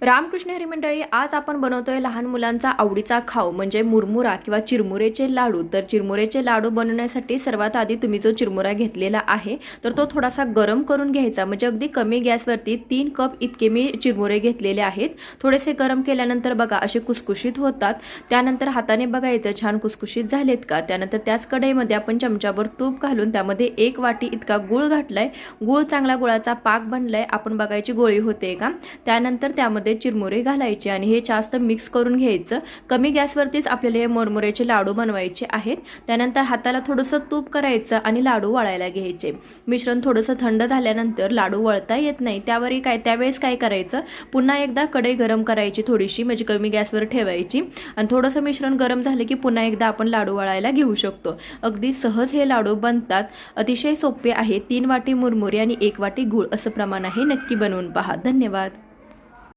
रामकृष्ण हरी मंडळी, आज आपण बनवतोय लहान मुलांचा आवडीचा खाऊ म्हणजे मुरमुरा किंवा चिरमुरेचे लाडू। तर चिरमुरेचे लाडू बनवण्यासाठी सर्वात आधी तुम्ही जो चिरमुरा घेतलेला आहे तर तो थोडासा गरम करून घ्यायचा। म्हणजे अगदी कमी गॅसवरती 3 कप इतके मी चिरमुरे घेतलेले आहेत। थोडेसे गरम केल्यानंतर बघा असे कुसकुशीत होतात। त्यानंतर हाताने बघायचं छान कुसकुशीत झालेत का। त्यानंतर त्याच कढईमध्ये आपण चमचाभर तूप घालून त्यामध्ये 1 वाटी इतका गूळ घातलाय। गूळ चांगला गुळाचा पाक बनलाय, आपण बघायची गोळी होते का। त्यानंतर त्यामध्ये चिरमुरे घालायचे आणि हे जास्त मिक्स करून घ्यायचं। कमी गॅसवरतीच आपल्याला हे मुरमुरेचे लाडू बनवायचे आहेत। त्यानंतर हाताला थोडंसं तूप करायचं आणि लाडू वळायला घ्यायचे। मिश्रण थोडंसं थंड झाल्यानंतर लाडू वळता येत नाही त्यावेळेस काय करायचं, पुन्हा एकदा कढई गरम करायची थोडीशी, म्हणजे कमी गॅसवर ठेवायची आणि थोडंसं मिश्रण गरम झालं की पुन्हा एकदा आपण लाडू वळायला घेऊ शकतो। अगदी सहज हे लाडू बनतात, अतिशय सोपे आहे। 3 वाटी मुरमुरे आणि 1 वाटी गूळ असं प्रमाण आहे। नक्की बनवून पहा। धन्यवाद।